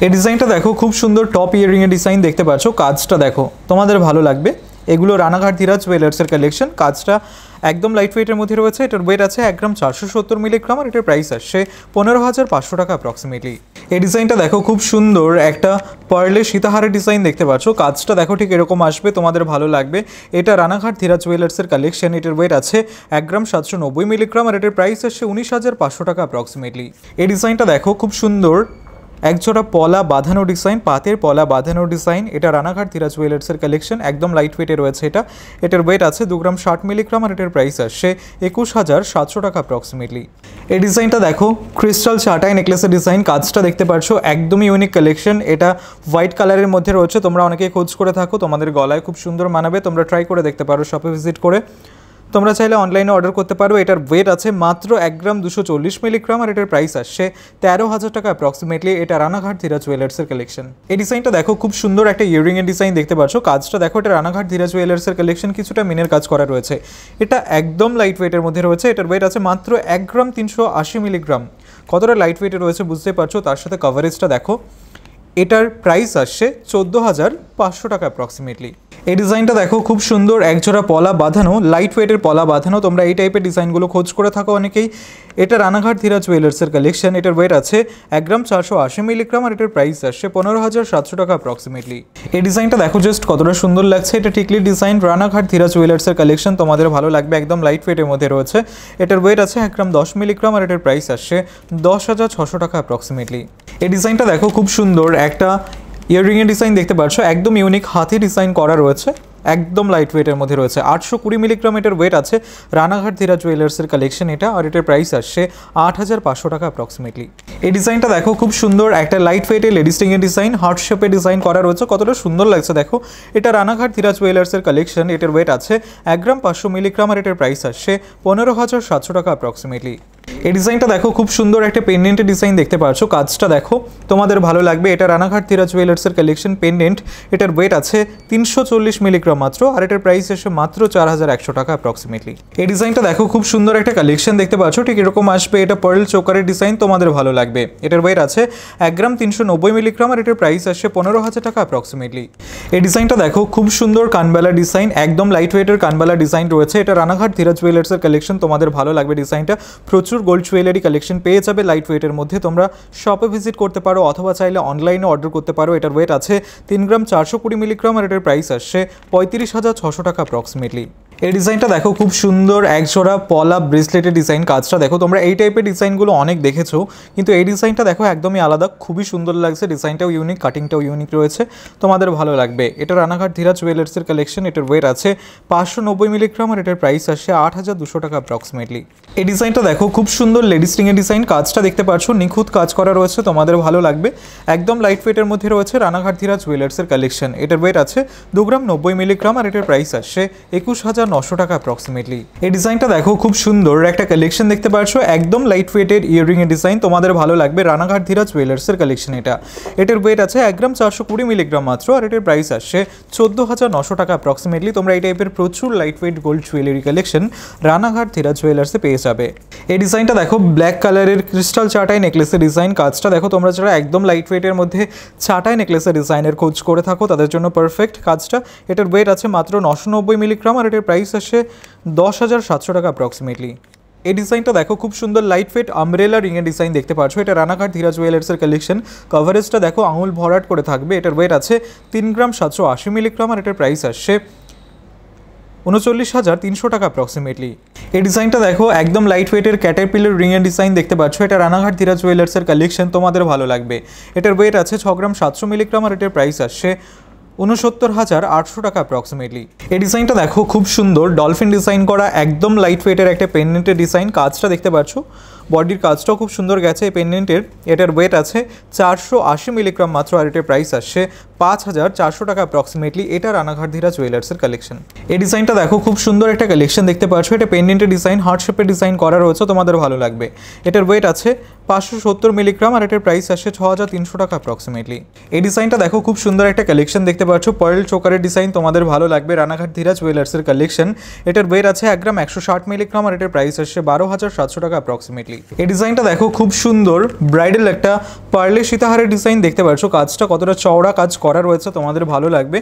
এই ডিজাইনটা দেখো, খুব সুন্দর টপ ইয়ারিং এর ডিজাইন দেখতে পাচ্ছ। কাজটা দেখো, তোমাদের ভালো লাগবে। এগুলো রানাঘাট ধীরাজ জুয়েলার্সের কালেকশন। কাজটা একদম লাইট ওয়েটের মধ্যে রয়েছে। এটার ওয়েট আছে 1 গ্রাম 470 মিলিগ্রাম আর এটার প্রাইস আসছে 15,500 টাকা অ্যাপ্রক্সিমেটলি। এই ডিজাইনটা দেখো, খুব সুন্দর একটা পার্লের সীতাহারের ডিজাইন দেখতে পাচ্ছ। কাজটা দেখো ঠিক এরকম আসবে, তোমাদের ভালো লাগবে। এটা রানাঘাট ধীরাজ জুয়েলার্সের কালেকশন। এটার ওয়েট আছে 1 গ্রাম 790 মিলিগ্রাম আর এটার প্রাইস আসছে 19,500 টাকা অ্যাপ্রক্সিমেটলি। এই ডিজাইনটা দেখো, খুব সুন্দর একজোড়া পলা বাঁধানো ডিজাইন, পাতের পলা বাঁধানো ডিজাইন। এটা রানাঘাট ধীরাজ জুয়েলার্সের কালেকশন, একদম লাইট ওয়েটে রয়েছে এটা। এটার ওয়েট আছে 2 গ্রাম 60 মিলিগ্রাম আর এটার প্রাইস আসছে 21,700 টাকা অ্যাপ্রক্সিমেটলি। এই ডিজাইনটা দেখো, ক্রিস্টাল চাটাই নেকলেসের ডিজাইন। কাজটা দেখতে পাচ্ছ, একদমই ইউনিক কালেকশন। এটা হোয়াইট কালারের মধ্যে রয়েছে। তোমরা অনেকেই খোঁজ করে থাকো, তোমাদের গলায় খুব সুন্দর মানাবে। তোমরা ট্রাই করে দেখতে পারো শপে ভিজিট করে। তোমরা চাইলে অনলাইনে অর্ডার করতে পারো। এটার ওয়েট আছে মাত্র 1 গ্রাম 240 মিলিগ্রাম আর এটার প্রাইস আসছে 13,000 টাকা অ্যাপ্রক্সিমেটলি। এটা রানাঘাট ধীরাজ জুয়েলার্সের কালেকশন। এই ডিজাইনটা দেখো, খুব সুন্দর একটা ইয়ারিং এর ডিজাইন দেখতে পাচ্ছ। কাজটা দেখো, এটা রানাঘাট ধীরাজ জুয়েলার্সের কালেকশন। কিছুটা মিনের কাজ করা রয়েছে। এটা একদম লাইট ওয়েটের মধ্যে রয়েছে। এটার ওয়েট আছে মাত্র 1 গ্রাম 380 মিলিগ্রাম। কতটা লাইট ওয়েটে রয়েছে বুঝতে পারছো। তার সাথে কভারেজটা দেখো। এটার প্রাইস আসছে 14,500 টাকা অ্যাপ্রক্সিমেটলি। এই ডিজাইনটা দেখো, খুব সুন্দর একজোড়া পলা বাঁধানো, লাইট ওয়েটের পলা বাঁধানো। তোমরা এই টাইপের ডিজাইনগুলো খোঁজ করে থাকো অনেকেই। এটা রানাঘাট ধীরাজ জুয়েলার্সের কালেকশন। এটার ওয়েট আছে 1 গ্রাম 480 মিলিগ্রাম আর এটার প্রাইস আসছে 15,700 টাকা অ্যাপ্রক্সিমেটলি। এই ডিজাইনটা দেখো জাস্ট কতটা সুন্দর লাগছে। এটা টিকলি ডিজাইন, রানাঘাট ধীরাজ জুয়েলার্সের কালেকশন। তোমাদের ভালো লাগবে, একদম লাইট ওয়েটের মধ্যে রয়েছে। এটার ওয়েট আছে 1 গ্রাম 10 মিলিগ্রাম আর এটার প্রাইস আসছে 10,600 টাকা অ্যাপ্রক্সিমেটলি। এই ডিজাইনটা দেখো, খুব সুন্দর একটা ইয়াররিং এর ডিজাইন দেখতে পাচ্ছ। একদম ইউনিক হাতি ডিজাইন করা রয়েছে, একদম লাইট ওয়েটের মধ্যে রয়েছে। 820 মিলিগ্রাম এটার ওয়েট আছে। রানাঘাট ধীরাজ জুয়েলার্সের কালেকশন এটা, আর এটার প্রাইস আসছে 8,500 টাকা অ্যাপ্রক্সিমেটলি। এই ডিজাইনটা দেখো, খুব সুন্দর একটা লাইট ওয়েটের লেডিস রিং এর ডিজাইন, হার্ট শেপের ডিজাইন করা রয়েছে। কতটা সুন্দর লাগছে দেখো। এটা রানাঘাট ধীরাজ জুয়েলার্সের কালেকশন। এটার ওয়েট আছে 1 গ্রাম 500 মিলিগ্রাম আর এটার প্রাইস আসছে 15,700 টাকা অ্যাপ্রক্সিমেটলি। এই ডিজাইনটা দেখো, খুব সুন্দর একটা পেন্ডেন্টের ডিজাইন দেখতে পাচ্ছ। কাজটা দেখো, তোমাদের ভালো লাগবে। এটা রানাঘাট ধীরাজ জুয়েলার্সের কালেকশন পেন্ডেন্ট। এটার ওয়েট আছে 340 মিলিগ্রাম মাত্র আর এটার প্রাইস এসে মাত্র 4,100 টাকা অ্যাপ্রক্সিমেটলি। এই ডিজাইনটা দেখো, খুব সুন্দর একটা কালেকশন দেখতে পাচ্ছ। ঠিক এরকম আসবে। এটা পার্ল চোকারের ডিজাইন, তোমাদের ভালো লাগবে। এটার ওয়েট আছে 1 গ্রাম 390 মিলিগ্রাম আর এটার প্রাইস আসছে 15,000 টাকা অ্যাপ্রক্সিমেটলি। এই ডিজাইনটা দেখো, খুব সুন্দর কানবালা ডিজাইন, একদম লাইট ওয়েটের কানবালা ডিজাইন রয়েছে। এটা রানাঘাট ধীরাজ জুয়েলার্সের কালেকশন। তোমাদের ভালো লাগবে ডিজাইনটা। প্রচুর গোল্ড জুয়েলারি কালেকশন পেয়ে যাবে লাইট ওয়েটের মধ্যে। তোমরা শপে ভিজিট করতে পারো অথবা চাইলে অনলাইনে অর্ডার করতে পারো। এটার ওয়েট আছে 3 গ্রাম 420 মিলিগ্রাম আর এটার প্রাইস আসছে 35,600 টাকা অ্যাপ্রক্সিমেটলি। এই ডিজাইনটা দেখো, খুব সুন্দর একজোড়া পলা ব্রেসলেটের ডিজাইন। কাজটা দেখো, তোমরা এই টাইপের ডিজাইনগুলো অনেক দেখেছো, কিন্তু এই ডিজাইনটা দেখো একদমই আলাদা, খুবই সুন্দর লাগছে। ডিজাইনটাও ইউনিক, কাটিংটাও ইউনিক রয়েছে, তোমাদের ভালো লাগবে। এটা রানাঘাট ধীরাজ জুয়েলার্সের কালেকশন। এটার ওয়েট আছে 590 মিলিগ্রাম আর এটার প্রাইস আসছে 8,200 টাকা অ্যাপ্রক্সিমেটলি। এই ডিজাইনটা দেখো, খুব সুন্দর লেডিস রিংয়ের ডিজাইন। কাজটা দেখতে পাচ্ছ, নিখুঁত কাজ করা রয়েছে, তোমাদের ভালো লাগবে। একদম লাইট ওয়েটের মধ্যে রয়েছে রানাঘাট ধীরাজ জুয়েলার্সের কালেকশন। এটার ওয়েট আছে 2 গ্রাম 90 মিলিগ্রাম আর এটার প্রাইস আসছে 21,900 টাকা অ্যাপ্রক্সিমেটলি। এই ডিজাইনটা দেখো, খুব সুন্দর একটা কালেকশন দেখতে পাচ্ছ। একদম লাইট ওয়েটের ইয়াররিং এর ডিজাইন, তোমাদের ভালো লাগবে। রানাঘাট ধীরাজ জুয়েলার্সের কালেকশন এটা। এটার ওয়েট আছে 1 গ্রাম 420 মিলিগ্রাম মাত্র আর এটার প্রাইস আসছে 14,900 টাকা অ্যাপ্রক্সিমেটলি। তোমরা এই টাইপের প্রচুর light weight gold jewellery collection Ranaghat Dhiraj জুয়েলার্সে পেয়ে যাবে। এই ডিজাইনটা দেখো, ব্ল্যাক কালারের ক্রিস্টাল চাটাই নেকলেসের ডিজাইন। কাজটা দেখো, তোমরা যারা একদম লাইট ওয়েটের মধ্যে চাটাই নেকলেসের ডিজাইনের খোঁজ করে থাকো তাদের জন্য পারফেক্ট কাজটা। এটার ওয়েট আছে মাত্র 990 মিলিগ্রাম আর এটার প্রাইস আসে 10,700 টাকা অ্যাপ্রক্সিমেটলি। এই ডিজাইনটা দেখো, খুব সুন্দর লাইট ওয়েট আমব্রেলা রিংয়ের ডিজাইন দেখতে পাচ্ছ। এটা রানাঘাট ধীরাজ জুয়েলার্সের কালেকশন। কভারেজটা দেখো আঙুল ভরাট করে থাকবে। এটার ওয়েট আছে 3 গ্রাম 780 মিলিগ্রাম আর এটার প্রাইস আসছে 39,300 টাকা অ্যাপ্রক্সিমেটলি। এই ডিজাইনটা দেখো, একদম লাইট ওয়েটের ক্যাটারপিলার রিংয়ের ডিজাইন দেখতে পাচ্ছ। এটা রানাঘাট ধীরাজ জুয়েলার্সের কালেকশন, তোমাদের ভালো লাগবে। এটার ওয়েট আছে 6 গ্রাম 700 মিলিগ্রাম আর এটার প্রাইস আসছে 69,800 টাকা অ্যাপ্রক্সিমেটলি। এই ডিজাইনটা দেখো, খুব সুন্দর ডলফিন ডিজাইন করা, একদম লাইট ওয়েটের একটা পেন্ডেন্টের ডিজাইন। কাজটা দেখতে পাচ্ছ, বডির কাজটাও খুব সুন্দর গেছে এই পেন্ডেন্টের। এটার ওয়েট আছে 480 মিলিগ্রাম মাত্র আর এটার প্রাইস আসছে 5,400 টাকা অ্যাপ্রক্সিমেটলি। এটা রানাঘাট ধীরাজ জুয়েলার্সের কালেকশন। এই ডিজাইনটা দেখো, খুব সুন্দর একটা কালেকশন দেখতে পাচ্ছ। এটা পেন্ডেন্টের ডিজাইন, হার্ট শেপের ডিজাইন করা রয়েছে, তোমাদের ভালো লাগবে। এটার ওয়েট আছে 570 মিলিগ্রাম আর এটার প্রাইস আসছে 6,300 টাকা অ্যাপ্রক্সিমেটলি। এই ডিজাইনটা দেখো, খুব সুন্দর একটা কালেকশন দেখতে পাচ্ছ। পার্ল চোকারের ডিজাইন, তোমাদের ভালো লাগবে। রানাঘাট ধীরাজ জুয়েলার্সের কালেকশন। এটার ওয়েট আছে 1 গ্রাম 160 মিলিগ্রাম আর এটার প্রাইস আসছে 12,700 টাকা অ্যাপ্রক্সিমেটলি। অ্যাপ্রক্সিমেটলি। এই ডিজাইনটা দেখো খুব সুন্দর ব্রাইডাল একটা পার্লের সীতাহারের ডিজাইন দেখতে পাচ্ছ, কাজটা কতটা চওড়া কাজ করা রয়েছে, তোমাদের ভালো লাগবে।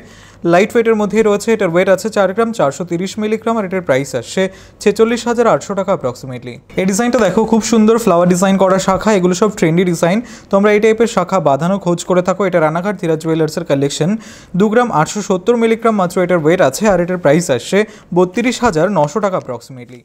লাইট ওয়েটের মধ্যেই রয়েছে, এটার ওয়েট আছে 4 গ্রাম 430 মিলিগ্রাম আর এটার প্রাইস আসছে 46,800 টাকা অ্যাপ্রক্সিমেটলি। এই ডিজাইনটা দেখো খুব সুন্দর ফ্লাওয়ার ডিজাইন করা শাখা, এগুলো সব ট্রেন্ডি ডিজাইন, তোমরা এই টাইপের শাখা বাঁধানো খোঁজ করে থাকো। এটা রানাঘাট ধীরাজ জুয়েলার্সের কালেকশন, 2 গ্রাম 870 মিলিগ্রাম মাত্র এটার ওয়েট আছে আর এটার প্রাইস আসছে 32,900 টাকা অ্যাপ্রক্সিমেটলি।